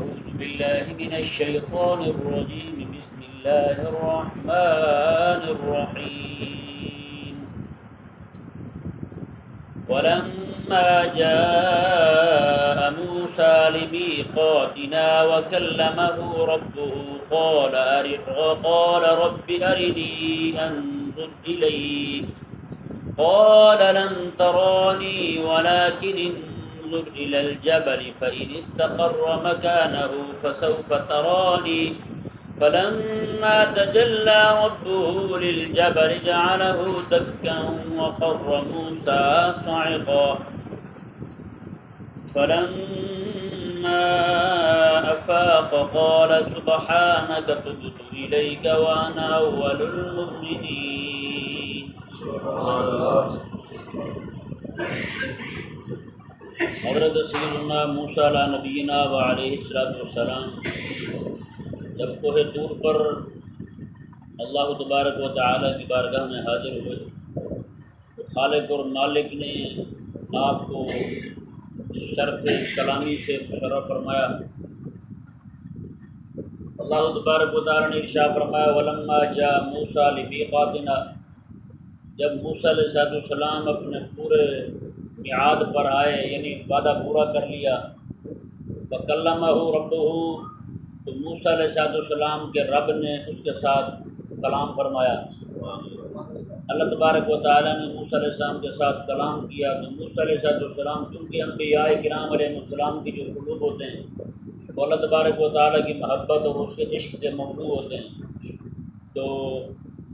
أعوذ بالله من الشيطان الرجيم بسم الله الرحمن الرحيم ولما جاء موسى لميقاتنا وكلمه ربه قال رب أرني أنظر إليك قال لن تراني ولكن انظر إلى الجبل فإن استقر مكانه فسوف تراني فلما تجلى ربه للجبل جعله دكا وخر موسى صعقا فلما أفاق قال سبحانك تبت إليك وأنا أول المؤمنين. حضرت سیدنا موسیٰ علیہ نبینا و علیہ السلام جب کوہ طور پر اللہ تبارک و تعالی کی بارگاہ میں حاضر ہوئے تو خالق اور مالک نے آپ کو شرف کلامی سے مشرف فرمایا. اللہ تبارک و تعالی نے ارشاد فرمایا ولما جاء موسیٰ لمیقاتنا، جب موسیٰ علیہ السلام اپنے پورے میعاد پر آئے یعنی وعدہ پورا کر لیا، وکلمہ ربہ، تو موسیٰ علیہ السلام کے رب نے اس کے ساتھ کلام فرمایا. اللہ تبارک و تعالیٰ نے موسیٰ علیہ السلام کے ساتھ کلام کیا تو موسیٰ علیہ السلام چونکہ انبیاء کرام علیہ السلام کی جو قلوب ہوتے ہیں وہ اللہ تبارک و تعالیٰ کی محبت اور اس کے عشق سے مملوء ہوتے ہیں، تو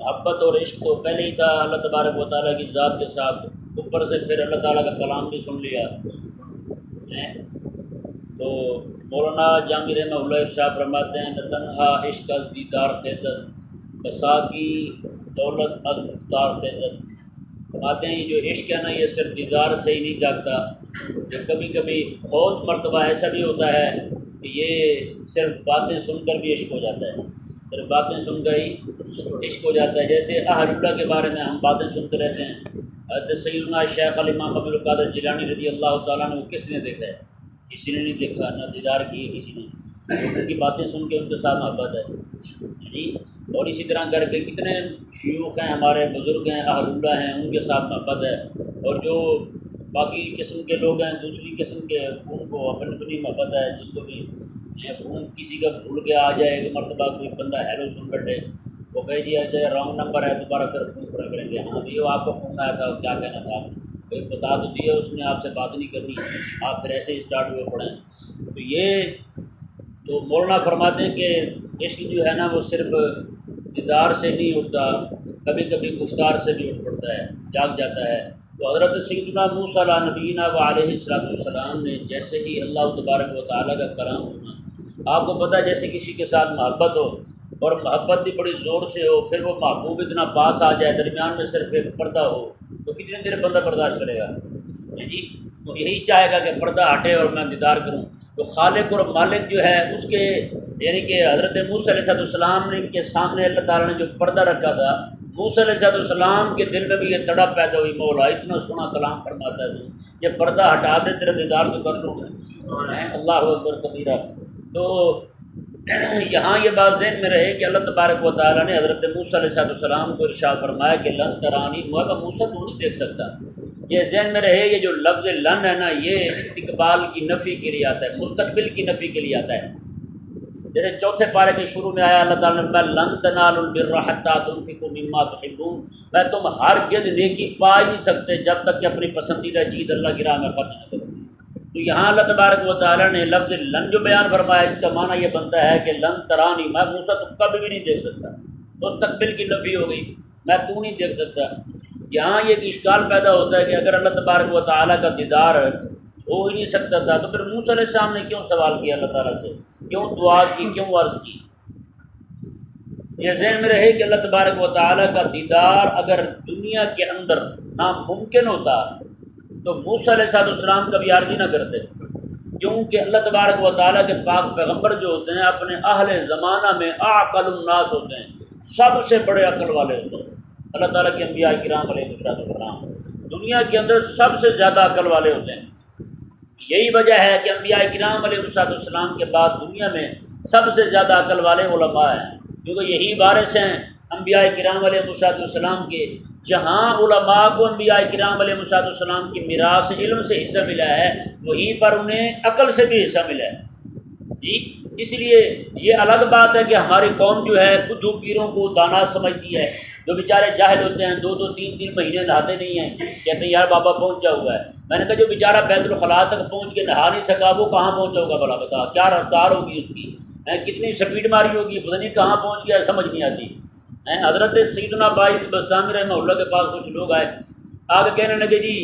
محبت اور عشق تو پہلے ہی تھا اللہ تبارک و تعالیٰ کی ذات کے ساتھ، اوپر سے پھر اللہ تعالیٰ کا کلام بھی سن لیا. تو مولانا جامی رحمہ اللہ ارشاد فرماتے ہیں نہ تنہا عشق از دیدار خیزت بسا کی دولت از مختار خیزت. فرماتے ہیں یہ جو عشق ہے نا یہ صرف دیدار سے ہی نہیں جاگتا، کہ کبھی کبھی بہت مرتبہ ایسا بھی ہوتا ہے کہ یہ صرف باتیں سن کر بھی عشق ہو جاتا ہے، صرف باتیں سن کر ہی عشق ہو جاتا ہے. جیسے اہل اللہ کے بارے میں ہم باتیں سنتے رہتے ہیں. حضرت سیدنا شیخ الامام عبد القادر جیلانی رضی اللہ تعالیٰ نے وہ کس نے دیکھا ہے؟ کسی نے نہیں دیکھا، نہ دیدار کی ہے کسی نے، ان کی باتیں سن کے ان کے ساتھ محبت ہے جی. اور اسی طرح کر کے کتنے شیوخ ہیں ہمارے، بزرگ ہیں، اہل اللہ ہیں، ان کے ساتھ محبت ہے. اور جو باقی قسم کے لوگ ہیں دوسری قسم کے ان کو اپنی اپنی محبت ہے. جس کو بھی فون کسی کا بھول کے آ جائے کہ مرتبہ کوئی بندہ ہیلو سن بیٹھے وہ کہہ دیا جائے رانگ نمبر ہے، دوبارہ پھر فون کریں گے، ہاں یہ آپ کا فون آیا تھا کیا کہنا تھا، کوئی بتا تو دیا اس نے آپ سے بات نہیں کرنی، آپ پھر ایسے ہی اسٹارٹ ہوئے پڑھیں. تو یہ تو مولانا فرماتے ہیں کہ عشق جو ہے نا وہ صرف دیدار سے نہیں اٹھتا، کبھی کبھی گفتار سے بھی اٹھ پڑتا ہے، جاگ جاتا ہے. تو حضرت سیدنا موسیٰ علیہ نبینا و علیہ السلام نے جیسے ہی اللہ تبارک و تعالیٰ کا کلام سنا، آپ کو پتہ ہے جیسے کسی کے ساتھ محبت ہو اور محبت بھی بڑی زور سے ہو، پھر وہ محبوب اتنا پاس آ جائے، درمیان میں صرف ایک پردہ ہو، تو کتنے دیر بندہ برداشت کرے گا جی. تو یہی چاہے گا کہ پردہ ہٹے اور میں دیدار کروں. تو خالق اور مالک جو ہے اس کے یعنی کہ حضرت موسیٰ علیہ السلام نے کے سامنے اللہ تعالیٰ نے جو پردہ رکھا تھا، موسیٰ علیہ السلام کے دل میں بھی یہ تڑپ پیدا ہوئی، مولا اتنا سونا کلام فرماتا ہے تو یہ پردہ ہٹا دے تیرا دیدار تو کر لوں گا. اللہ اکبر کبیرہ. تو یہاں یہ بات ذہن میں رہے کہ اللہ تبارک و تعالیٰ نے حضرت موسیٰ علیہ السلام کو ارشاد فرمایا کہ لن ترانی، موسیٰ تو نہیں دیکھ سکتا. یہ ذہن میں رہے یہ جو لفظ لن ہے نا یہ استقبال کی نفی کے لیے آتا ہے، مستقبل کی نفی کے لیے آتا ہے. جیسے چوتھے پارے کے شروع میں آیا اللہ تعالیٰ نے فرمایا لن تنالوا البر حتی تنفقوا مما تحبون، میں تم ہرگز نیکی پا ہی نہیں سکتے جب تک کہ اپنی پسندیدہ چیز اللہ کی راہ میں خرچ نہ کرو. تو یہاں اللہ تبارک و تعالیٰ نے لفظ لن جو بیان فرمایا اس کا معنی یہ بنتا ہے کہ لن ترانی، میں موسیٰ تو کبھی بھی نہیں دیکھ سکتا، مستقبل کی نفی ہو گئی، میں تو نہیں دیکھ سکتا. یہاں یہ اشکال پیدا ہوتا ہے کہ اگر اللہ تبارک و تعالیٰ کا دیدار ہو ہی نہیں سکتا تھا تو پھر موسیٰ علیہ السلام نے کیوں سوال کیا اللہ تعالیٰ سے، کیوں دعا کی، کیوں عرض کی. یہ ذہن میں رہے کہ اللہ تبارک و تعالیٰ کا دیدار اگر دنیا کے اندر ناممکن ہوتا تو موسیٰ علیہ السلام کبھی عرض ہی نہ کرتے، کیونکہ اللہ تبارک و تعالیٰ کے پاک پیغمبر جو ہوتے ہیں اپنے اہل زمانہ میں اعقل الناس ہوتے ہیں، سب سے بڑے عقل والے ہوتے ہیں. اللہ تعالیٰ کے انبیاء کرام علیہ السلام دنیا کے اندر سب سے زیادہ عقل والے ہوتے ہیں. یہی وجہ ہے کہ انبیاء کرام علیہ السلام کے بعد دنیا میں سب سے زیادہ عقل والے علماء ہیں، کیونکہ یہی وارث ہیں انبیاء کرام علیہ السلام کے۔ جہاں علماء کو انبیاء کرام علیہ السلام کی میراث علم سے حصہ ملا ہے، وہیں پر انہیں عقل سے بھی حصہ ملا ہے جی۔ اس لیے یہ الگ بات ہے کہ ہماری قوم جو ہے بدھو پیروں کو دانا سمجھتی ہے، جو بیچارے جاہل ہوتے ہیں، 2 3 مہینے نہاتے نہیں ہیں، کہتے ہیں یار بابا پہنچا ہوا ہے۔ میں نے کہا جو بیچارہ بیت الخلاء تک پہنچ کے نہا نہیں سکا وہ کہاں پہنچا ہوگا بھلا بتا، کیا رفتار ہوگی اس کی، کتنی سپیڈ ماری ہوگی، پتہ نہیں کہاں پہنچ گیا، سمجھ نہیں آتی۔ حضرت سیدنا بائی بستامی رحمہ اللہ کے پاس کچھ لوگ آئے، آگے کہنے لگے جی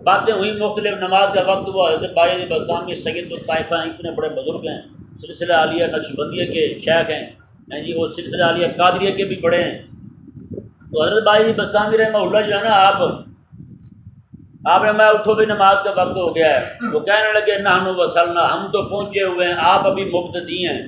باتیں ہوئی مختلف، نماز کا وقت ہوا، حضرت بائی بستامی سید الطائفہ ہیں، اتنے بڑے بزرگ ہیں، سلسلہ عالیہ نقشبندیہ کے شیخ ہیں جی، وہ سلسلہ عالیہ قادریہ کے بھی بڑے ہیں۔ تو حضرت بائی بستامی رحمہ اللہ جو ہے نا، آپ نے میں اٹھو بھی نماز کا وقت ہو گیا ہے، وہ کہنے لگے نحن وصلنا، ہم تو پہنچے ہوئے ہیں، آپ ابھی مبتدی ہیں۔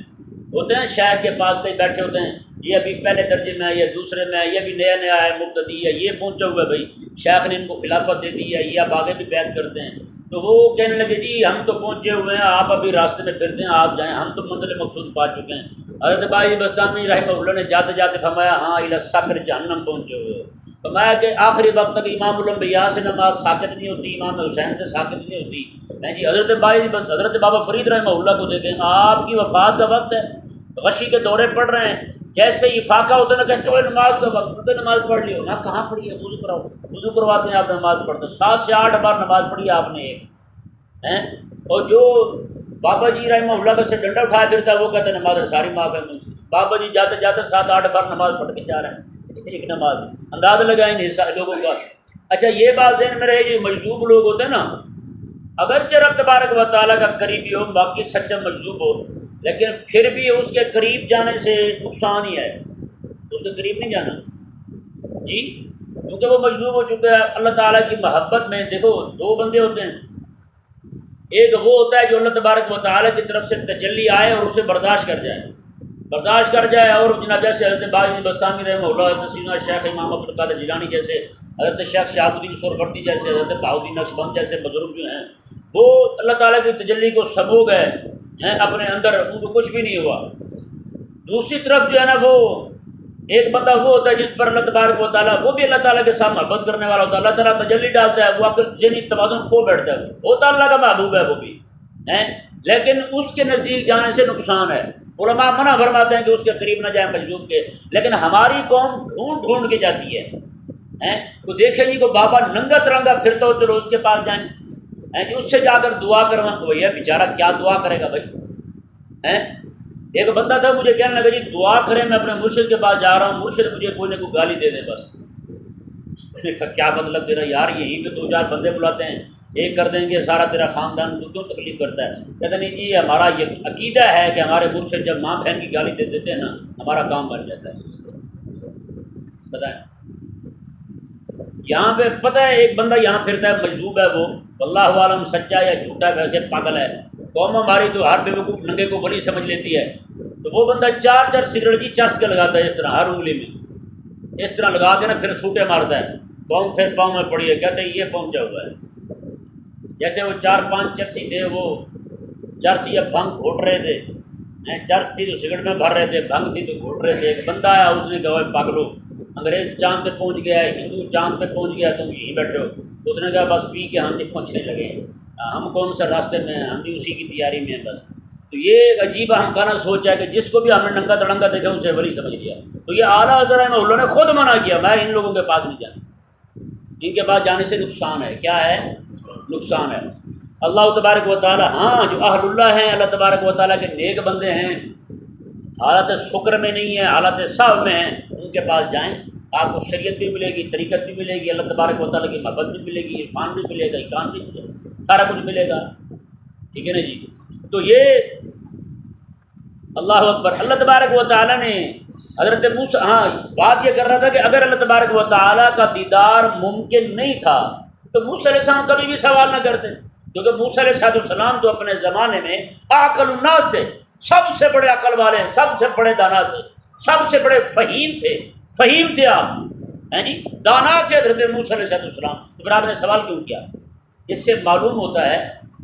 ہوتے ہیں شیخ کے پاس کہیں بیٹھے ہوتے ہیں، یہ ابھی پہلے درجے میں ہے، یہ دوسرے میں ہے، یہ بھی نیا نیا ہے، مبتدی ہے، یہ پہنچا ہوا ہے، بھائی شیخ نے ان کو خلافت دے دی ہے، یہ اب آگے بھی بیعت کرتے ہیں۔ تو وہ کہنے لگے جی ہم تو پہنچے ہوئے ہیں، آپ ابھی راستے میں پھرتے ہیں، آپ جائیں، ہم تو منزل مقصود پا چکے ہیں۔ حضرت بائی بستامی رحمہ اللہ نے جاتے جاتے فرمایا ہاں الی سکر جہنم پہنچے ہوئے ہو۔ فرمایا کہ آخری وقت تک امام الانبیاء سے نماز ساقط نہیں ہوتی، امام حسین سے ساقط نہیں ہوتی جی۔ حضرت بابا فرید رحمہ اللہ کو دیکھیں، آپ کی وفات کا وقت ہے، غشی کے دورے پڑ رہے ہیں، جیسے ہی فاقہ ہوتا ہے نا کہتے ہوئے نماز کا وقت، تو نماز پڑھ لی ہو نا، کہاں پڑھی ہے، وضو کراؤ، وضو کرواتے ہیں آپ نماز پڑھتے، 7 سے 8 بار نماز پڑھی آپ نے ایک ہیں۔ اور جو بابا جی رحمہ اللہ کا سے ڈنڈا اٹھایا پھرتا ہے وہ کہتے ہیں نماز ساری معاف ہے مجھ سے۔ بابا جی جاتے جاتے 7 8 بار نماز پڑھ کے جا رہے ہیں ایک نماز، انداز لگائیں نہیں لوگوں کا۔ اچھا یہ بات ذہن میں رہے، یہ مجذوب لوگ ہوتے ہیں نا، اگرچہ رب تبارک و تعالیٰ کا قریبی ہو، باقی سچا مجذوب ہو، لیکن پھر بھی اس کے قریب جانے سے نقصان ہی ہے، اس کے قریب نہیں جانا جی، کیونکہ وہ مجذوب ہو چکا ہے اللہ تعالیٰ کی محبت میں۔ دیکھو 2 بندے ہوتے ہیں، ایک وہ ہوتا ہے جو اللہ تبارک و تعالیٰ کی طرف سے تجلی آئے اور اسے برداشت کر جائے، اور جناب جیسے حضرت بائی بستامی رحمہ اللہ، حضرت سیدنا شیخ امام عبد القادر جیلانی جیسے، حضرت شیخ شہاب الدین سہروردی جیسے، حضرت بہاؤالدین نقشبند جیسے بزرگ جو ہیں، وہ اللہ تعالیٰ کی تجلی کو سمو گئے ہیں اپنے اندر، ان کو کچھ بھی نہیں ہوا۔ دوسری طرف جو ہے نا، وہ ایک بندہ وہ ہوتا ہے جس پر اللہ تبارک و تعالیٰ، وہ بھی اللہ تعالیٰ کے ساتھ محبت کرنے والا ہوتا ہے، اللہ تعالیٰ تجلی ڈالتا ہے، وہ آپ کا ذہنی توازن کھو بیٹھتا ہے، وہ تو اللہ کا محبوب ہے وہ بھی ہیں، لیکن اس کے نزدیک جانے سے نقصان ہے۔ علماء منع فرماتے ہیں کہ اس کے قریب نہ جائیں مجذوب کے، لیکن ہماری قوم ڈھونڈ کے جاتی ہے، وہ دیکھیں گی کو بابا ننگا ترنگا پھرتا ہو، چلو اس کے پاس جائیں جی، اس سے جا کر دعا کروا، بھیا بیچارہ کیا دعا کرے گا بھائی۔ ایک بندہ تھا مجھے کہنے لگا جی دعا کریں، میں اپنے مرشد کے پاس جا رہا ہوں، مرشد مجھے کوئی نہ کوئی گالی دے دے بس۔ میں نے کہا کیا مطلب تیرا یار، یہیں پہ 2 4 بندے بلاتے ہیں، ایک کر دیں گے سارا تیرا خاندان، تو کیوں تکلیف کرتا ہے؟ کہتے نہیں جی ہمارا یہ عقیدہ ہے کہ ہمارے مرشد جب ماں بہن کی گالی دے دیتے ہیں نا، ہمارا کام بن جاتا ہے۔ بتائیں یہاں پہ پتہ ہے ایک بندہ یہاں پھرتا ہے مجذوب ہے، وہ واللہ عالم سچا یا جھوٹا، ویسے پاگل ہے، قوم ہماری تو ہر بے وقوف ننگے کو ولی سمجھ لیتی ہے۔ تو وہ بندہ 4 سگریٹ کی چرس کے لگاتا ہے اس طرح ہر انگلی میں، اس طرح لگا کے نا پھر سوٹے مارتا ہے، قوم پھر پاؤں میں پڑی ہے، کہتے ہیں یہ پہنچا ہوا ہے۔ جیسے وہ 4 5 چرسی تھے، وہ چرسی اب بھنگ گھوٹ رہے تھے، چرس تھی تو سگریٹ میں بھر رہے تھے، بھنگ تھی تو گھوٹ رہے تھے۔ ایک بندہ آیا، اس نے کہا پاگلو، انگریز چاند پہ پہنچ گیا ہے، ہندو چاند پہ پہنچ گیا، تم یہیں بیٹھے ہو۔ اس نے کہا بس پی کے ہم نہیں پہنچنے لگے، ہم کون سا راستے میں ہیں، ہم بھی اسی کی تیاری میں ہیں بس۔ تو یہ ایک عجیب ہم کانا سوچ ہے کہ جس کو بھی ہم نے ننگا تڑنگا دیکھا اسے ولی سمجھ لیا۔ تو یہ اعلیٰ حضرت رحمہ اللہ نے خود منع کیا، میں ان لوگوں کے پاس نہیں جانا، ان کے پاس جانے سے نقصان ہے۔ کیا ہے؟ نقصان ہے۔ اللہ تبارک و تعالیٰ، ہاں جو اہل اللہ ہیں، اللہ تبارک و تعالیٰ کے نیک بندے ہیں، حالت شکر میں نہیں ہیں، حالت صاحب میں ہیں، ان کے پاس جائیں، آپ کو شریعت بھی ملے گی، طریقت بھی ملے گی، اللہ تبارک و تعالیٰ کی محبت بھی ملے گی، عرفان بھی ملے گا، اقام بھی ملے گا، سارا کچھ ملے گا، ٹھیک ہے نا جی۔ تو یہ اللہ اکبر، اللہ تبارک و تعالیٰ نے حضرت موسیٰ، ہاں بات یہ کر رہا تھا کہ اگر اللہ تبارک و تعالیٰ کا دیدار ممکن نہیں تھا تو موسیٰ علیہ السلام کبھی بھی سوال نہ کرتے، کیونکہ موسیٰ علیہ السلام تو اپنے زمانے میں عاقل الناس تھے، سب سے بڑے عقل والے، سب سے بڑے دانا تھے، سب سے بڑے فہیم تھے آپ، ہیں جی، دانا تھے حضرت موسیٰ علیہ السلام۔ تو پھر آپ نے سوال کیوں کیا؟ اس سے معلوم ہوتا ہے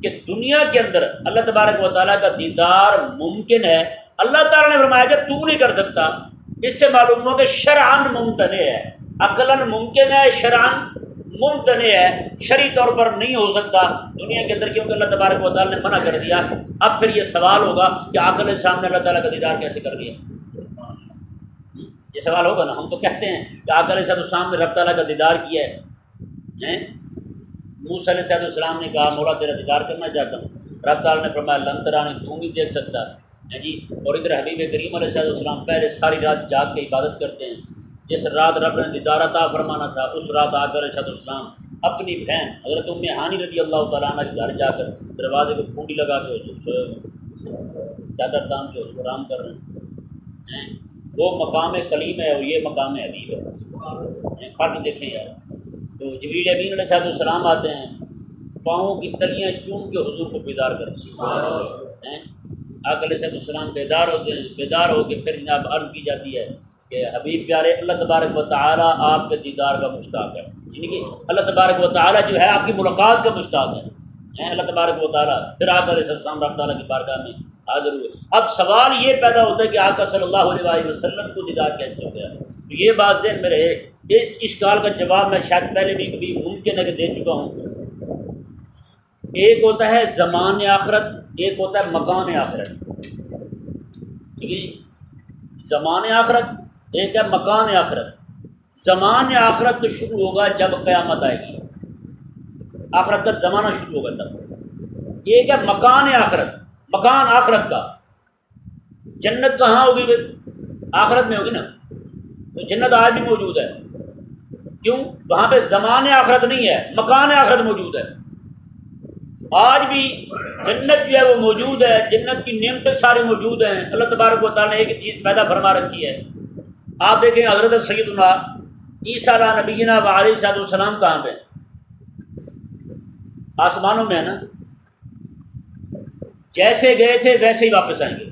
کہ دنیا کے اندر اللہ تبارک و تعالیٰ کا دیدار ممکن ہے، اللہ تعالیٰ نے فرمایا کہ تو نہیں کر سکتا، اس سے معلوم ہو کہ شرعاً ممتنع ہے، عقلاً ممکن ہے، شرعاً ممتنع ہے، شرعی طور پر نہیں ہو سکتا دنیا کے اندر، کیونکہ اللہ تبارک و تعالیٰ نے منع کر دیا۔ اب پھر یہ سوال ہوگا کہ عقل کے سامنے اللہ تعالیٰ کا دیدار کیسے کر دیا؟ یہ سوال ہوگا نا۔ ہم تو کہتے ہیں کہ آقا علیہ السلام نے رب تعالیٰ کا دیدار کیا ہے۔ موسیٰ علیہ السلام نے کہا مولا تیرا دیدار کرنا چاہتا ہوں، رب تعالیٰ نے فرمایا لن ترانی، تو نہیں دیکھ سکتا ہے جی۔ اور ادھر حبیب کریم علیہ السلام پہلے ساری رات جاگ کے عبادت کرتے ہیں، جس رات رب نے دیدار عطا فرمانا تھا اس رات آقا علیہ السلام اپنی بہن حضرت ام ہانی رضی اللہ تعالیٰ عنہ کے گھر جا کر دروازے کو پونڈی لگا کے چادر تان کے اس کو آرام کر رہے ہیں۔ وہ مقام کلیم ہے اور یہ مقام حبیب ہے، فرق دیکھیں یار۔ تو جبریل امین علیہ السلام آتے ہیں، پاؤں کی تلیاں چوم کے حضور کو بیدار کرتے ہیں۔ آقا علیہ السلام بیدار ہوتے ہیں، بیدار ہو کے پھر جناب عرض کی جاتی ہے کہ حبیب پیارے اللہ تبارک و تعالیٰ آپ کے دیدار کا مشتاق ہے، یعنی کہ اللہ تبارک و تعالیٰ جو ہے آپ کی ملاقات کا مشتاق ہے اللہ تبارک و تعالیٰ۔ پھر آقا علیہ السلام رب تعالیٰ کی بارگاہ میں حاضر ہوئے۔ اب سوال یہ پیدا ہوتا ہے کہ آقا صلی اللہ علیہ وسلم کو دیدار کیسے ہو گیا؟ تو یہ بات ذہن میں رہے، اس اشکال کا جواب میں شاید پہلے بھی کبھی ممکن ہے کہ دے چکا ہوں۔ ایک ہوتا ہے زمان آخرت، ایک ہوتا ہے مکان آخرت، ٹھیک ہے جی؟ زمان آخرت ایک ہے مکان آخرت۔ زمان آخرت تو شروع ہوگا جب قیامت آئے گی، آخرت کا زمانہ شروع ہوگا تب۔ ایک ہے مکان آخرت، مکان آخرت کا، جنت کہاں ہوگی؟ پھر آخرت میں ہوگی نا، تو جنت آج بھی موجود ہے، کیوں؟ وہاں پہ زمان آخرت نہیں ہے، مکان آخرت موجود ہے۔ آج بھی جنت جو ہے وہ موجود ہے، جنت کی نعمتیں ساری موجود ہیں۔ اللہ تبارک و تعالیٰ نے ایک چیز پیدا فرما رکھی ہے، آپ دیکھیں حضرت سیدنا عیسیٰ علیہ نبینا و علیہ السلام کہاں پہ؟ آسمانوں میں ہے نا، جیسے گئے تھے ویسے ہی واپس آئیں گے۔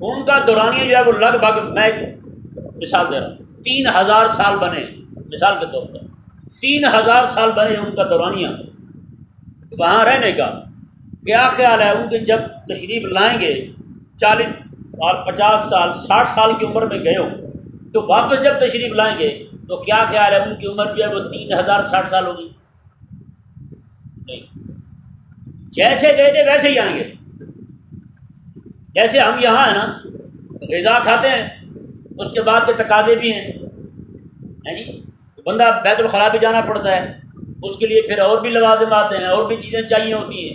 ان کا دورانیہ جو ہے وہ لگ بھگ، میں مثال دے رہا ہوں، 3000 سال بنے، مثال کے طور پر 3000 سال بنے ان کا دورانیہ وہاں رہنے کا۔ کیا خیال ہے ان کے جب تشریف لائیں گے 40 اور 50 سال 60 سال کی عمر میں گئے ہوں، تو واپس جب تشریف لائیں گے تو کیا خیال ہے ان کی عمر جو ہے وہ 3060 سال ہوگی؟ نہیں، جیسے گئے تھے ویسے ہی آئیں گے۔ جیسے ہم یہاں ہیں نا، غذا کھاتے ہیں، اس کے بعد کے تقاضے بھی ہیں جی، بندہ بیت الخلاء بھی جانا پڑتا ہے، اس کے لیے پھر اور بھی لوازم آتے ہیں، اور بھی چیزیں چاہیے ہوتی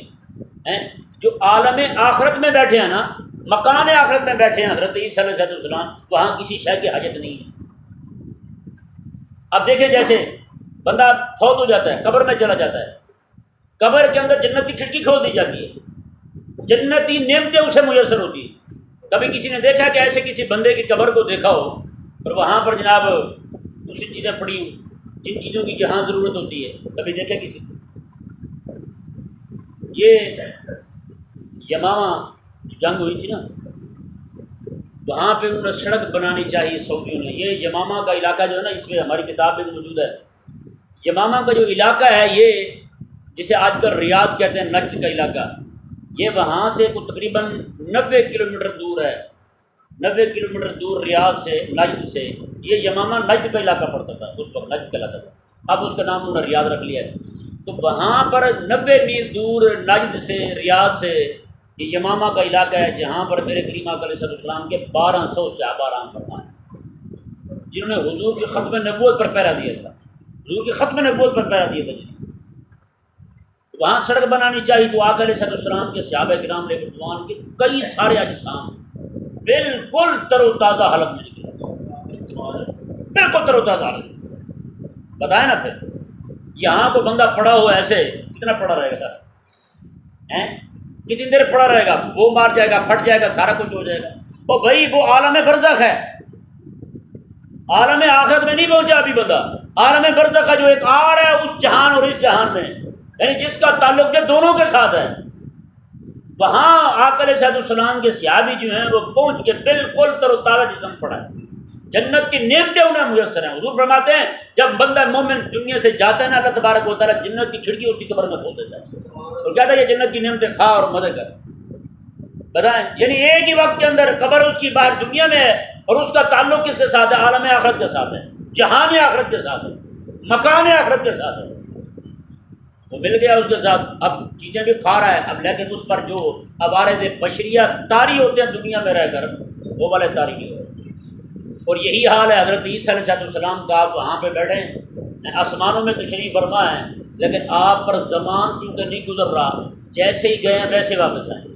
ہیں۔ جو عالم آخرت میں بیٹھے ہیں نا، مکان آخرت میں بیٹھے ہیں حضرت عیسیٰ علیہ السلام، وہاں کسی شے کی حاجت نہیں ہے۔ اب دیکھیں جیسے بندہ فوت ہو جاتا ہے، قبر میں چلا جاتا ہے، قبر کے اندر جنت کی کھڑکی کھول دی جاتی ہے، جنتی نعمتیں اسے میسر ہوتی ہیں۔ کبھی کسی نے دیکھا کہ ایسے کسی بندے کی قبر کو دیکھا ہو اور وہاں پر جناب دوسری چیزیں پڑی ہوں، جن چیزوں کی جہاں ضرورت ہوتی ہے، کبھی دیکھا کسی کو؟ یہ یمامہ جنگ ہوئی تھی نا، وہاں پہ انہوں نے سڑک بنانی چاہیے سعودیوں نے۔ یہ یمامہ کا علاقہ جو ہے نا، اس میں ہماری کتاب میں موجود ہے، یمامہ کا جو علاقہ ہے یہ جسے آج کل ریاض کہتے ہیں، نجد کا علاقہ، یہ وہاں سے تقریباً 90 کلومیٹر دور ہے، 90 کلومیٹر دور ریاض سے، نجد سے۔ یہ یمامہ نجد کا علاقہ پڑتا تھا اس وقت، نجد کا علاقہ تھا، اب اس کا نام انہوں نے ریاض رکھ لیا ہے۔ تو وہاں پر 90 میل دور نجد سے، ریاض سے، یہ یمامہ کا علاقہ ہے جہاں پر میرے کریم آقا علیہ السلام کے 1200 صحابہ آرام فرما ہیں، جنہوں نے حضور کی ختم نبوت پر پہرا دیا تھا، حضور کی ختم نبوت پر پہرا دیا تھا۔ وہاں سڑک بنانی چاہیے تو آقا علیہ السلام کے صحابہ کرام علیہ رضوان کے کئی سارے اجسام بالکل تر و تازہ حالت میں نکلے، بالکل تر و تازہ حالت میں۔ بتائیں نا پھر یہاں کو بندہ پڑا ہوا ایسے کتنا پڑا رہے گا، کتنی دیر پڑا رہے گا، وہ مار جائے گا، پھٹ جائے گا، سارا کچھ ہو جائے گا۔ وہ بھائی وہ عالم برزخ ہے، عالم آخرت میں نہیں پہنچا ابھی بندہ، عالم برزخ کا جو ایک آڑ ہے اس جہان اور اس جہان میں، یعنی جس کا تعلق جو دونوں کے ساتھ ہے، وہاں آقا علیہ السلام کے صحابی جو ہیں وہ پہنچ کے بالکل تر و تازہ جسم پڑا ہے، جنت کی نعمتیں انہیں میسر ہیں. حضور فرماتے ہیں جب بندہ مومن دنیا سے جاتا ہے نا اللہ تبارک و تعالیٰ جنت کی کھڑکی اس کی قبر میں کھول دیتا ہے اور کہتا ہے یہ جنت کی نعمتیں کھا اور مزے کر. بتائیں یعنی ایک ہی وقت کے اندر قبر اس کی باہر دنیا میں ہے اور اس کا تعلق کس کے ساتھ ہے؟ عالم آخرت کے ساتھ ہے, جہان آخرت کے ساتھ ہے, مکان آخرت کے ساتھ ہے. وہ مل گیا اس کے ساتھ, اب چیزیں بھی کھا رہا ہے اب, لیکن اس پر جو عوارض بشریہ طاری ہوتے ہیں دنیا میں رہ کر وہ والے طاری نہیں ہوتے. اور یہی حال ہے حضرت عیسیٰ علیہ السلام کا. آپ وہاں پہ بیٹھے ہیں, آسمانوں میں تشریف فرما ہے, لیکن آپ پر زمان چونکہ نہیں گزر رہا, جیسے ہی گئے ہیں ویسے واپس آئے.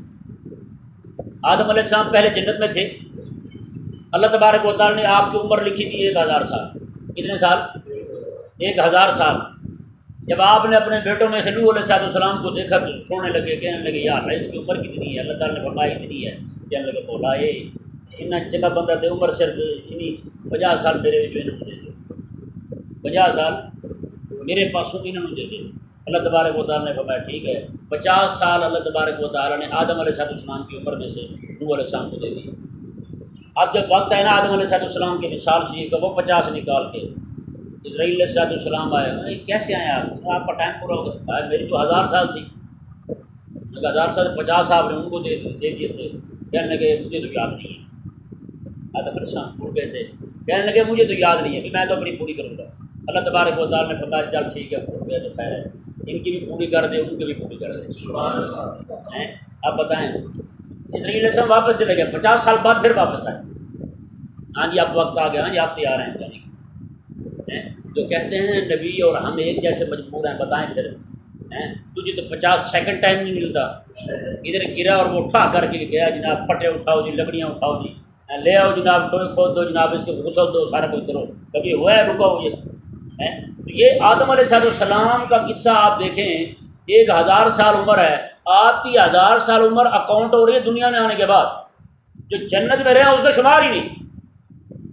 آدم علیہ السلام پہلے جنت میں تھے, اللہ تبارک و تعالیٰ نے آپ کی عمر لکھی تھی 1000 سال. کتنے سال؟ 1000 سال. جب آپ نے اپنے بیٹوں میں سے نوح علیہ السلام کو دیکھا تو سونے لگے, کہنے لگے یا اللہ اس کی عمر کتنی ہے؟ اللہ تعالیٰ نے فرمایا اتنی ہے. کہنے لگے بولا یہ اتنا چنگا بندہ تھے, عمر صرف اتنی 50 سال میرے جو انہوں نے دے دے, 50 سال میرے پاسوں انہوں نے دے دے. اللہ تبارک و تعالیٰ نے فرمایا ٹھیک ہے. 50 سال اللہ تبارک و تعالیٰ نے آدم علیہ السلام کی عمر میں سے نوح علیہ السلام کو دے دی. اب جب وقت ہے نا آدم علیہ السلام کے مثال سے کہ وہ 50 نکال کے اسرائیل علیہ السلام آئے, کیسے آئے آپ کا ٹائم پورا ہو گیا؟ میری تو 1000 سال تھی. 1000 سال 50 آپ نے ان کو دے دیے تھے. کہنے لگے مجھے تو یاد نہیں ہے. آدم علیہ السلام بھول گئے تھے, کہنے لگے مجھے تو یاد نہیں ہے, میں تو اپنی پوری کروں گا. اللہ تبارک و تعالیٰ نے فرمایا چل ٹھیک ہے بھول گئے تو خیر ہے, ان کی بھی پوری کر دے, ان کی بھی پوری کر دے. اب بتائیں اسرائیل علیہ السلام واپس چلے گئے, 50 سال بعد پھر واپس آئے. ہاں جی اب وقت آ گیا, ہاں جی آپ تیار ہیں جانے کے. جو کہتے ہیں نبی اور ہم ایک جیسے مجبور ہیں, بتائیں پھر تجھے تو 50 سیکنڈ ٹائم نہیں ملتا. ادھر گرا اور وہ اٹھا کر کے گیا, جناب پٹے اٹھاؤ جی, لکڑیاں اٹھاؤ جی, لے آؤ جناب, ٹوئے کھود دو جناب, اس کو غسل دو, سارا کچھ کرو. کبھی ہوا ہے رکا ہو یہ آدم علیہ السلام کا قصہ آپ دیکھیں. 1000 سال عمر ہے آپ کی, 1000 سال عمر اکاؤنٹ ہو رہی ہے دنیا میں آنے کے بعد. جو جنت میں رہے اس کا شمار ہی نہیں,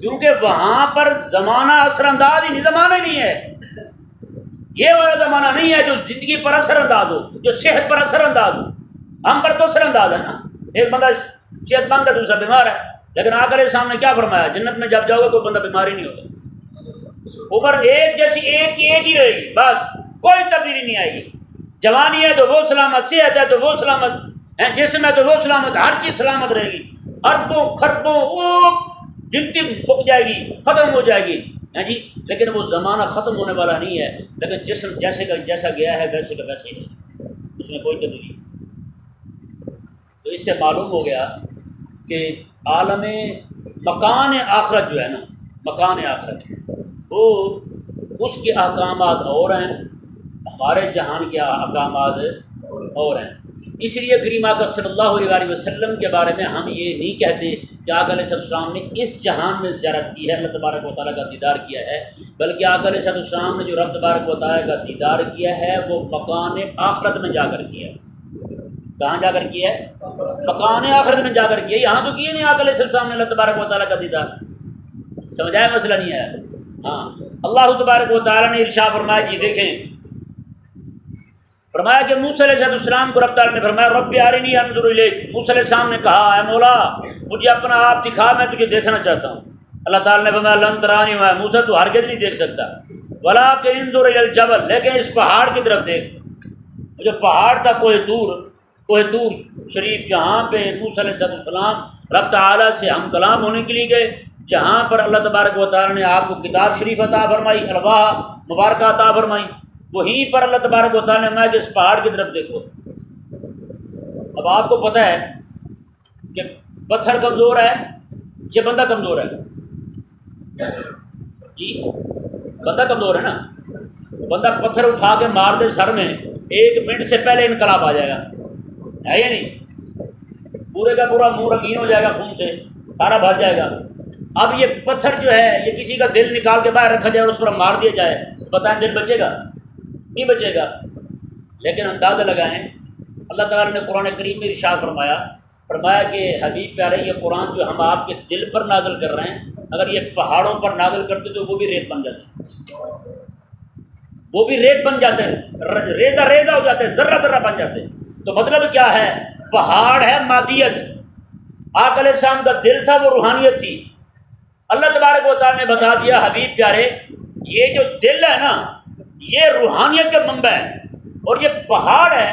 کیونکہ وہاں پر زمانہ اثر انداز ہی نہیں, زمانہ ہی نہیں ہے. یہ والا زمانہ نہیں ہے جو زندگی پر اثر انداز ہو, جو صحت پر اثر انداز ہو. ہم پر تو اثر انداز ہے نا, ایک بندہ صحت مند ہے دوسرا بیمار ہے, لیکن آقا علیہ السلام نے کیا فرمایا؟ جنت میں جب جاؤ گے کوئی بندہ بیمار ہی نہیں ہوگا. اوپر ایک جیسی ایک ہی رہے گی, بس کوئی تبدیلی نہیں آئے گی. جوانی ہے تو وہ سلامت, صحت ہے تو وہ سلامت, جسم ہے تو وہ سلامت, ہر چیز سلامت رہے گی. اربوں خربوں وہ گنتی مک جائے گی, ختم ہو جائے گی جی, لیکن وہ زمانہ ختم ہونے والا نہیں ہے. لیکن جسم جیسے کا جیسا گیا ہے ویسے کا ویسے ہی ہے, اس میں کوئی تبدیلی. تو اس سے معلوم ہو گیا کہ عالم مکان آخرت جو ہے نا, مکان آخرت وہ اس کے احکامات اور ہیں, ہمارے جہان کے احکامات اور ہیں. اس لیے کریم آقا صلی اللہ علیہ وسلم کے بارے میں ہم یہ نہیں کہتے کہ آقا علیہ السلام نے اس جہان میں زیارت کی ہے, اللہ تبارک و تعالیٰ کا دیدار کیا ہے, بلکہ آقا علیہ السلام نے جو رب تبارک و تعالیٰ کا دیدار کیا ہے وہ مکان آخرت میں جا کر کیا ہے. کہاں جا کر کیا ہے؟ مکان آخرت میں جا کر کیا. یہاں تو کیے نہیں آقا علیہ السلام نے اللہ تبارک و تعالیٰ کا دیدار. سمجھایا مسئلہ نہیں ہے. ہاں اللہ تبارک و تعالیٰ نے ارشاد فرمایا, جی دیکھیں فرمایا کہ موسیٰ علیہ السلام کو رب تعالیٰ نے فرمایا رب ارنی انظر الیک. موسیٰ علیہ السلام نے کہا اے مولا مجھے اپنا آپ دکھا, میں تجھے دیکھنا چاہتا ہوں. اللہ تعالیٰ نے فرمایا لن ترانی, موسیٰ تو ہرگز نہیں دیکھ سکتا, ولکن انظر الی الجبل, لیکن اس پہاڑ کی طرف دیکھ. جو پہاڑ تھا کوہ طور شریف, جہاں پہ موسیٰ علیہ السلام رب تعالیٰ سے ہم کلام ہونے کے لیے گئے, جہاں پر اللہ تبارک و تعالیٰ نے آپ کو کتاب شریف عطا فرمائی, الواح مبارکہ عطا فرمائی, وہیں پر اللہ تبارک و تعالیٰ نے فرمایا کہ اس پہاڑ کی طرف دیکھو. اب آپ کو پتہ ہے کہ پتھر کمزور ہے, یہ بندہ کمزور ہے جی, بندہ کمزور ہے نا. بندہ پتھر اٹھا کے مار دے سر میں, 1 منٹ سے پہلے انقلاب آ جائے گا, ہے یا نہیں؟ پورے کا پورا منہ رنگین ہو جائے گا, خون سے سارا بھر جائے گا. اب یہ پتھر جو ہے یہ کسی کا دل نکال کے باہر رکھا جائے اور اس پر مار دیا جائے, بتائیں دل بچے گا؟ نہیں بچے گا. لیکن اندازہ لگائیں, اللہ تعالیٰ نے قرآن کریم میں ارشاد فرمایا کہ حبیب پیارے یہ قرآن جو ہم آپ کے دل پر نازل کر رہے ہیں, اگر یہ پہاڑوں پر نازل کرتے تو وہ بھی ریت بن جاتے, وہ بھی ریت بن جاتے, ریزہ ہو جاتے, ذرہ بن جاتے. تو مطلب کیا ہے؟ پہاڑ ہے مادیت, آقا علیہ السلام کا دل تھا وہ روحانیت تھی. اللہ تبارک و تعالیٰ نے بتا دیا حبیب پیارے یہ جو دل ہے نا یہ روحانیت کا منبع ہے، اور یہ پہاڑ ہے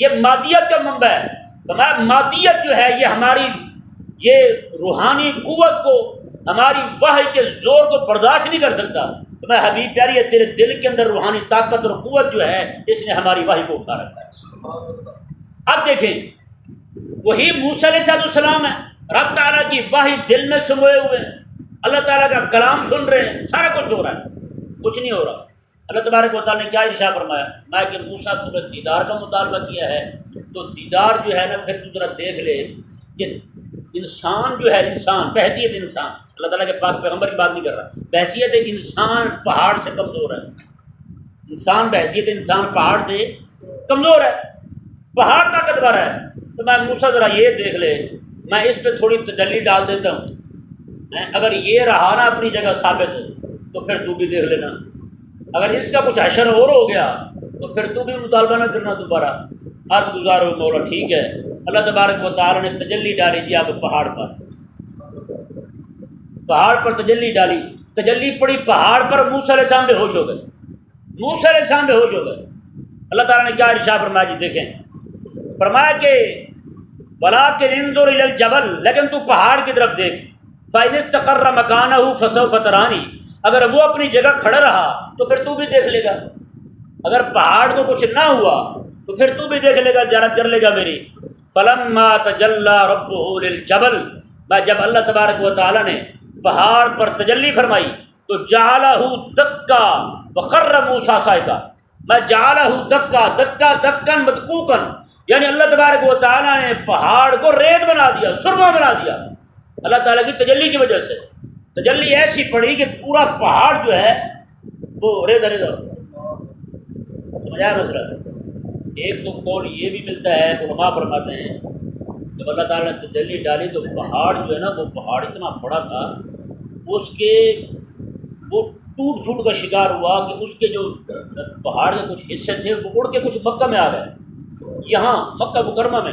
یہ مادیت کا منبع ہے۔ فرمایا مادیت جو ہے یہ ہماری یہ روحانی قوت کو، ہماری وحی کے زور کو برداشت نہیں کر سکتا۔ تو میں حبیب پیاری تیرے دل کے اندر روحانی طاقت اور قوت جو ہے اس نے ہماری وحی کو اٹھا رکھا ہے۔ اب دیکھیں وہی موسیٰ علیہ السلام ہے، رب تعالیٰ کی وحی دل میں سموئے ہوئے ہیں، اللہ تعالیٰ کا کلام سن رہے ہیں، سارا کچھ ہو رہا ہے، کچھ نہیں ہو رہا۔ اللہ تبارک و تعالیٰ نے کیا ارشاد فرمایا؟ میں کہ موسیٰ تو دیدار کا مطالبہ کیا ہے، تو دیدار جو ہے نا پھر تو ذرا دیکھ لے کہ انسان جو ہے، انسان بحیثیت انسان، اللہ تعالیٰ کے پاک پیغمبر کی بات نہیں کر رہا، بحیثیت ایک انسان پہاڑ سے کمزور ہے، انسان بحیثیت انسان پہاڑ سے کمزور ہے، پہاڑ طاقتور ہے۔ تو میں موسیٰ ذرا یہ دیکھ لے، میں اس پہ تھوڑی تجلی ڈال دیتا ہوں، اگر یہ رہا نا اپنی جگہ ثابت تو پھر تو بھی دیکھ لینا، اگر اس کا کچھ حشر اور ہو گیا تو پھر تو بھی مطالبہ نہ کرنا دوبارہ۔ عرض گزار ہو مولا ٹھیک ہے۔ اللہ تبارک و تعالیٰ نے تجلی ڈالی تھی اب پہاڑ پر تجلی ڈالی، تجلی پڑی پہاڑ پر، موسیٰ علیہ السلام بے ہوش ہو گئے، موسیٰ علیہ السلام بے ہوش ہو گئے۔ اللہ تعالیٰ نے کیا ارشاد فرمایا جی دیکھیں، فرمایا کہ وَلَٰكِنِ انظُرْ إِلَى الْجَبَلِ، لیکن تو پہاڑ کی طرف دیکھ، فَإِنِ اسْتَقَرَّ مَكَانَهُ فَسَوْفَ تَرَانِي، اگر وہ اپنی جگہ کھڑا رہا تو پھر تو بھی دیکھ لے گا، اگر پہاڑ کو کچھ نہ ہوا تو پھر تو بھی دیکھ لے گا، زیارت کر لے گا میری۔ فَلَمَّا تَجَلَّىٰ رَبُّهُ لِلْجَبَلِ، جب اللہ تبارک و تعالیٰ نے پہاڑ پر تجلی فرمائی تو جَعَلَهُ دَكًّا وَخَرَّ مُوسَىٰ صَعِقًا، جَعَلَهُ دَكًّا دَكًّا مَدْكُوكًا، یعنی اللہ تبارک و تعالیٰ نے پہاڑ کو ریت بنا دیا، سرما بنا دیا اللہ تعالیٰ کی تجلی کی وجہ سے۔ تجلی ایسی پڑی کہ پورا پہاڑ جو ہے وہ ریزہ ریزہ ہو گیا۔ سمجھا مسئلہ؟ ایک تو قول یہ بھی ملتا ہے، علماء فرماتے ہیں جب اللہ تعالیٰ نے تجلی ڈالی تو پہاڑ جو ہے نا وہ پہاڑ اتنا بڑا تھا، اس کے وہ ٹوٹ پھوٹ کا شکار ہوا کہ اس کے جو پہاڑ کے کچھ حصے تھے وہ اڑ کے کچھ مکہ میں آ گئے، یہاں مکہ مکرمہ میں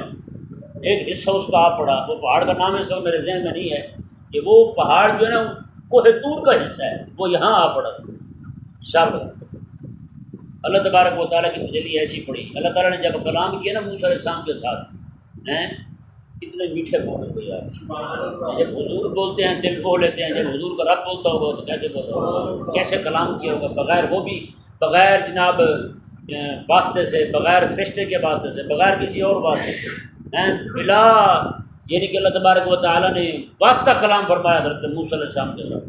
ایک حصہ اس کا آ پڑا۔ وہ پہاڑ کا نام اس وقت میرے ذہن میں نہیں ہے کہ وہ پہاڑ جو ہے نا کوہ طور کا حصہ ہے، وہ یہاں آ پڑا حساب لگا۔ اللہ تبارک و تعالیٰ کی تجلی ایسی پڑی، اللہ تعالیٰ نے جب کلام کیا نا موسیٰ علیہ السلام کے ساتھ، کتنے میٹھے بول رہے یار، جب حضور بولتے ہیں دل بول لیتے ہیں، جب حضور کا رب بولتا ہوگا تو کیسے بولتا ہوگا، کیسے کلام کیا ہوگا، بغیر وہ بھی بغیر جناب واسطے سے، بغیر فرشتے کے واسطے سے، بغیر کسی اور واسطے سے، بلا یعنی کہ اللہ تبارک و تعالیٰ نے واسطہ کلام فرمایا حضرت موسیٰ علیہ السلام کے ساتھ۔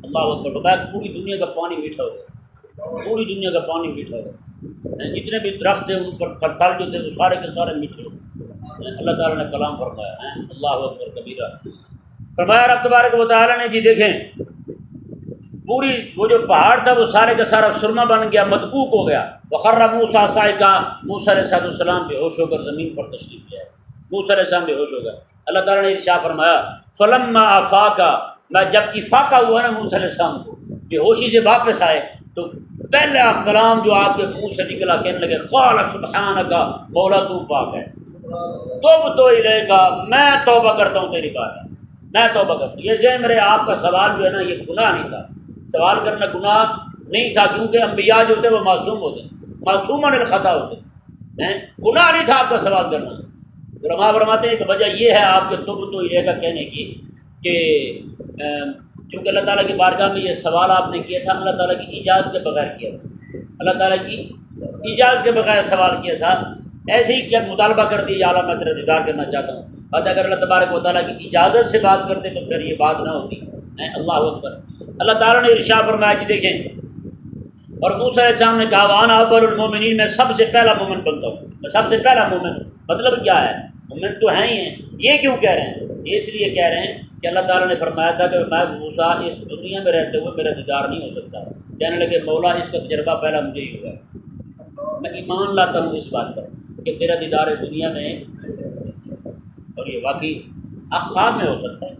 اللہ اکبر، پوری دنیا کا پانی میٹھا ہو گیا، پوری دنیا کا پانی میٹھا ہو گیا، جتنے بھی درخت تھے ان پر پھل جو تھے وہ سارے کے سارے میٹھے ہو گئے، اللہ تعالیٰ نے کلام فرمایا۔ اللہ اکبر کبیرہ، فرمایا رب تبارک و تعالیٰ نے جی دیکھیں پوری وہ جو پہاڑ تھا وہ سارے کا سارا سرما بن گیا، مدکوک ہو گیا۔ وَخَرَّ مُوسَىٰ صَعِقًا، موسیٰ علیہ السلام بے ہوش ہو کر زمین پر تشریف لے آئے، موسیٰ علیہ السلام بے ہوش ہو گئے۔ اللہ تعالیٰ نے ارشاد فرمایا فَلَمَّا أَفَاقَ، جب افاقہ ہوا نا موسیٰ علیہ السلام کو، بے ہوشی سے واپس آئے تو پہلا کلام جو آپ کے منہ سے نکلا کہنے لگے قَالَ سُبْحَانَكَ، مولا تو پاک ہے، تُوبْتُ إِلَيْكَ، میں توبہ کرتا ہوں تیری بات، میں توبہ کرتا ہوں۔ یہ ذہن میرے آپ کا سوال جو ہے نا یہ گناہ نہیں تھا، سوال کرنا گناہ نہیں تھا، کیونکہ انبیاء جو ہوتے ہیں وہ معصوم ہوتے ہیں، معصوماً الخطا ہوتے ہیں، گناہ نہیں تھا آپ کا سوال کرنا۔ علماء فرماتے ہیں کہ وجہ یہ ہے آپ کے تُوبْتُ إِلَيْكَ کہنے کی کہ کیونکہ اللہ تعالیٰ کی بارگاہ میں یہ سوال آپ نے کیا تھا اللہ تعالیٰ کی اجازت کے بغیر کیا تھا، اللہ تعالیٰ کی اجازت کے بغیر سوال کیا تھا، ایسے ہی کیا مطالبہ کرتی یا اللہ میں تیرا دیدار کرنا چاہتا ہوں، بات اگر اللہ تبارک و تعالیٰ کی اجازت سے بات کرتے تو پھر یہ بات نہ ہوتی۔ اللہ اکبر، اللہ تعالیٰ نے ارشاد فرمایا کہ دیکھیں، اور موسیٰ علیہ السلام نے کہا وَأَنَا أَوَّلُ الْمُؤْمِنِينَ، میں سب سے پہلا مومن بنتا ہوں، میں سب سے پہلا مومن۔ مطلب کیا ہے؟ مومن تو ہیں ہی ہیں، یہ کیوں کہہ رہے ہیں؟ اس لیے کہہ رہے ہیں کہ اللہ تعالیٰ نے فرمایا تھا کہ میں موسیٰ اس دنیا میں رہتے ہوئے میرا دیدار نہیں ہو سکتا، کہنے لگے مولا اس کا تجربہ پہلا مجھے ہی ہوا ہے، میں ایمان لاتا ہوں اس بات پر کہ تیرا دیدار اس دنیا میں، اور یہ واقعی خواب میں ہو سکتا ہے،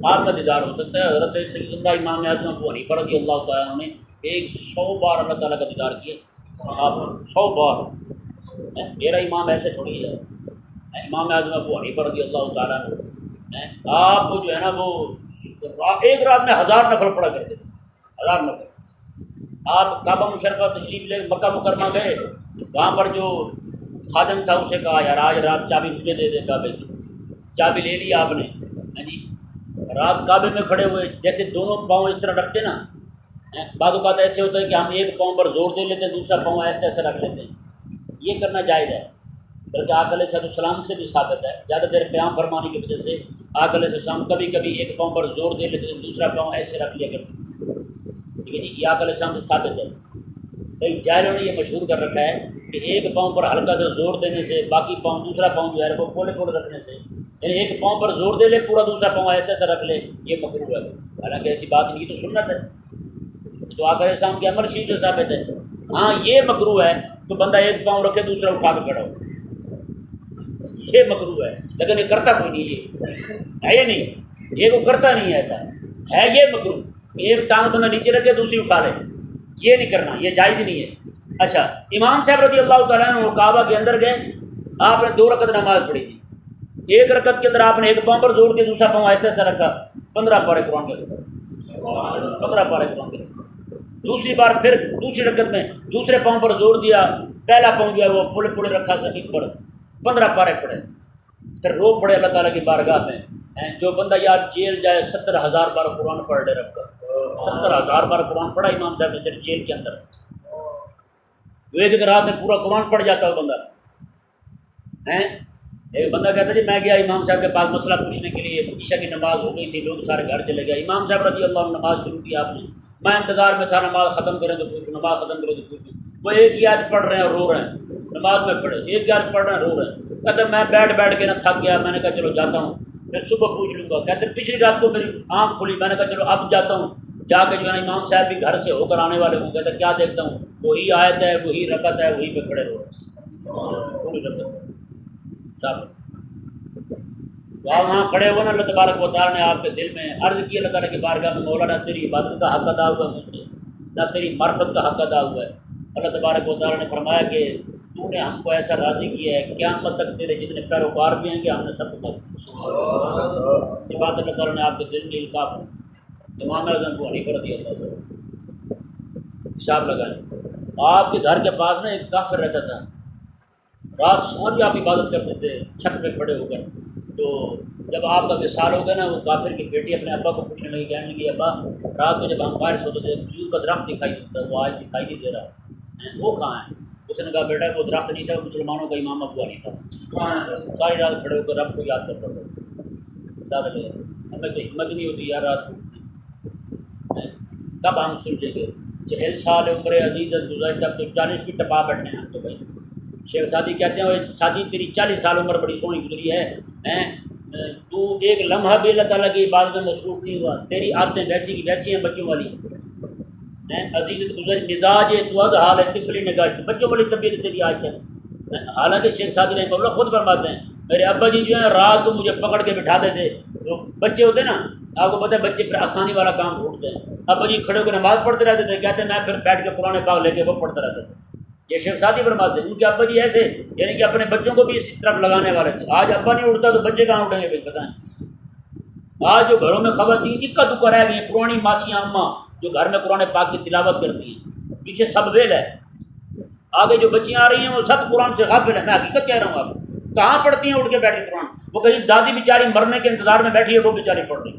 خواب میں دیدار ہو سکتا ہے۔ حضرت سیدنا امام اعظم ابو حنیفہ رضی اللہ تعالیٰ عنہ نے 100 بار اللہ تعالیٰ کا دیدار کیا، خواب میں 100 بار۔ میرا امام ایسے تھوڑی ہے، امام اعظم ابو حنیفہ رضی اللہ تعالیٰ عنہ آپ جو ہے نا وہ ایک رات میں 1000 نفل پڑھا کرتے تھے، 1000 نفل۔ آپ کعبہ مشرفہ تشریف لے مکہ مکرمہ گئے، وہاں پر جو خادم تھا اسے کہا یار آج رات چابی مجھے دے دے کعبے کی، چابی لے لی آپ نے، ہاں جی، رات کعبے میں کھڑے ہوئے، جیسے دونوں پاؤں اس طرح رکھتے نا، بعض اوقات ایسے ہوتا ہے کہ ہم ایک پاؤں پر زور دے لیتے ہیں، دوسرا پاؤں ایسے ایسے رکھ لیتے ہیں، یہ کرنا جائز ہے، بلکہ آقا علیہ السلام سے بھی ثابت ہے، زیادہ دیر قیام فرمانے کی وجہ سے آقا علیہ السلام کبھی کبھی ایک پاؤں پر زور دے لیتے ہیں، دوسرا پاؤں ایسے رکھ لیا کرتے، ٹھیک ہے جی، یہ آقا علیہ السلام سے ثابت ہے۔ لیکن جاہلوں نے یہ مشہور کر رکھا ہے کہ ایک پاؤں پر ہلکا سا زور دینے سے باقی پاؤں، دوسرا پاؤں جو ہے وہ پولے پولے رکھنے سے، یعنی ایک پاؤں پر زور دے لے پورا دوسرا پاؤں ایسے ایسے رکھ لے، یہ مکروہ ہے، حالانکہ ایسی بات نہیں، تو سنت ہے، تو آقا علیہ السلام کے عمل شریف سے ثابت ہے۔ ہاں یہ مکروہ ہے تو بندہ ایک پاؤں رکھے دوسرا اٹھا کے کھڑا ہو، یہ مکروہ ہے، لیکن یہ کرتا کوئی نہیں، یہ ہے یہ نہیں، یہ وہ کرتا نہیں ہے، ایسا ہے یہ مکروہ، ایک ٹانگ بندہ نیچے رکھے دوسری اٹھا لے، یہ نہیں کرنا، یہ جائز نہیں ہے۔ اچھا، امام صاحب رضی اللہ تعالیٰ عنہ وہ کعبہ کے اندر گئے، آپ نے 2 رکعت نماز پڑھی تھی، ایک رکعت کے اندر آپ نے ایک پاؤں پر زور کے دوسرا پاؤں ایسے ایسا رکھا، 15 پارے قرآن کے، 15 پارے قرآن کے۔ دوسری بار پھر دوسری رکعت میں دوسرے پاؤں پر زور دیا، پہلا پاؤں جو ہے وہ پلے پلے رکھا زمین پر، 15 پارے پڑھے، پھر رو پڑے اللہ تعالیٰ کی بارگاہ میں، جو بندہ یار جیل جائے 70,000 بار قرآن پڑھ لے رب کا، 70,000 بار قرآن پڑھا امام صاحب نے صرف جیل کے اندر، ایک ایک رات میں پورا قرآن پڑھ جاتا ہے بندہ۔ ایک بندہ کہتا جی میں گیا امام صاحب کے پاس مسئلہ پوچھنے کے لیے، عشاء کی نماز ہو گئی تھی، لوگ سارے گھر چلے گئے، امام صاحب رضی اللہ عنہ نماز شروع کی آپ نے، میں انتظار میں تھا نماز ختم کریں تو پوچھوں، نماز ختم کریں تو پوچھوں، وہ ایک ہی آیت پڑھ رہے ہیں اور رو رہے ہیں، نماز میں پڑھے ایک ہی آیت پڑھ رہے ہیں رو رہے ہیں، کہتے میں بیٹھ کے نہ تھک گیا، میں نے کہا چلو جاتا ہوں، پھر صبح پوچھ لوں گا، کہتے پچھلی رات کو میری آنکھ کھلی، میں نے کہا چلو اب جاتا ہوں، جا کے جو ہے نا امام صاحب بھی گھر سے ہو کر آنے والے ہوں، کہتے کیا دیکھتا ہوں، وہی آیت ہے وہی رکعت ہے، وہی پہ کھڑے رو رہے ہیں، وہاں کھڑے ہوئے نا، اللہ تبارک و تعالیٰ نے آپ کے دل میں عرض کی اللہ تعالیٰ کی بارگاہ میں، مولانا تیری عبادت کا حق ادا ہوا مجھ سے، نہ تیری معرفت کا حق ادا ہوا ہے۔ اللہ تبارک و تعالیٰ نے فرمایا کہ تو نے ہم کو ایسا راضی کیا ہے، قیامت تک تیرے جتنے پیروکار بھی ہیں کہ ہم نے سب کو یہ بات اللہ تعالیٰ نے آپ کے دل میں القاف امام اعظم ابو حنیفہ رضی اللہ عنہ حساب لگائیں، آپ کے گھر کے پاس نا ایک کافر رہتا تھا، رات ساری آپ عبادت کرتے تھے چھت پہ کھڑے ہو کر، تو جب آپ کا وصال ہو گیا نا، وہ کافر کی بیٹی اپنے ابا کو پوچھنے لگی، کہنے لگی ابا رات کو جب ہم باہر سے ہوتے تھے کھجور کا درخت دکھائی دیتا تھا، وہ آج دکھائی نہیں دے رہا، وہ کہاں ہے؟ اس نے کہا بیٹا وہ درخت نہیں تھا، مسلمانوں کا امام ابو حنیفہ تھا، ساری رات کھڑے ہو کر رب کو یاد کرتا تھا، ہمیں تو ہمت نہیں ہوتی یار رات کو، کب ہم سوچیں گے 40 سال عمر عزیز گزر تک تو 40 بھی ٹپا بیٹھے ہیں، تو بھائی شیخ سعدی کہتے ہیں سعدی تیری 40 سال عمر بڑی سونی گزری ہے، تو ایک لمحہ بھی اللہ تعالیٰ کی عبادت میں مصروف نہیں ہوا، تیری عادتیں ویسی کی ویسی ہیں بچوں والی، عزیز گزر مزاج تو از حال ہے طفلی نگاہ، بچوں والی طبیعت تیری آج تک۔ حالانکہ شیخ سعدی رحمہ اللہ خود فرماتے ہیں میرے ابا جی جو ہیں رات کو مجھے پکڑ کے بٹھاتے تھے، جو بچے ہوتے ہیں نا آپ کو پتہ ہے بچے پھر آسانی والا کام ڈھونڈتے ہیں، ابا جی کھڑے ہو کے نماز پڑھتے رہتے تھے، کہتے ہیں میں پھر بیٹھ کے قرآن پاک لے کے وہ پڑھتا رہتا تھا، یہ شیخ سعدی فرماتے ہیں ان کے ابا جی ایسے یعنی کہ اپنے بچوں کو بھی اس طرف لگانے والے تھے، آج ابا نہیں اٹھتا تو بچے کہاں اٹھیں گے بھائی بتائیں۔ آج جو گھروں میں خواتین اکا دکا رہ گئی ہیں، پرانی ماسیاں اماں جو گھر میں قرآن پاک کی تلاوت کرتی ہیں، پیچھے سب ویل ہے، آگے جو بچیاں آ رہی ہیں وہ سب قرآن سے غافل ہیں، میں حقیقت کہہ رہا ہوں آپ کو، کہاں پڑھتی ہیں اٹھ کے بیٹھی قرآن، وہ کہیں دادی بیچاری مرنے کے انتظار میں بیٹھی ہے وہ بیچاری پڑھ رہی ہے،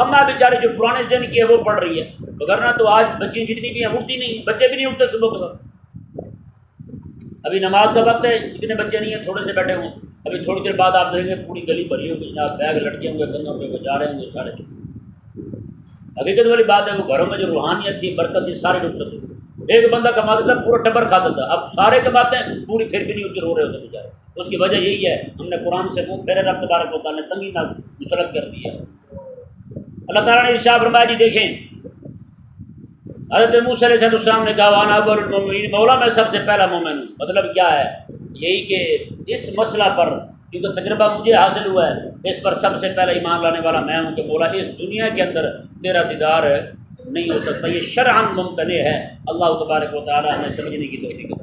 اماں بیچاری جو پرانے دن کی ہے وہ پڑھ رہی ہے، وغیرہ تو آج بچیاں جتنی بھی ہیں اٹھتی نہیں، بچے بھی نہیں اٹھتے صبح کے وقت، ابھی نماز کا وقت ہے اتنے بچے نہیں ہیں تھوڑے سے بیٹھے ہوں، ابھی تھوڑی دیر بعد آپ دیکھیں گے پوری گلی بھری ہوگی جناب، بیگ لٹکے ہوئے کندھوں پہ وہ جا رہے ہوں گے سارے، حقیقت والی بات ہے وہ گھروں میں جو روحانیت تھی برکت تھی سارے ڈوب سکتے، ایک بندہ کماتا تھا پورا ٹبر کھاتا تھا، اب سارے کماتے ہیں پوری پھر بھی نہیں ہوتی، رو رہے ہوتے بیچارے، اس کی وجہ یہی ہے ہم نے قرآن سے منہ پھیرے، رب تبارک و تعالیٰ نے تنگی نہ مسلط کر دی ہے۔ اللہ تعالیٰ نے ارشاد فرمایا جی دیکھیں حضرت موسیٰ علیہ السلام نے کہا وانا اول المؤمنین، مولا میں سب سے پہلا مومن ہوں، مطلب کیا ہے یہی کہ اس مسئلہ پر کیونکہ تجربہ مجھے حاصل ہوا ہے اس پر سب سے پہلا ایمان لانے والا میں ہوں کہ مولا اس دنیا کے اندر تیرا دیدار نہیں ہو سکتا، یہ شرعاً ممتنع ہے، اللہ تبارک و تعالیٰ ہمیں سمجھنے کی توفیق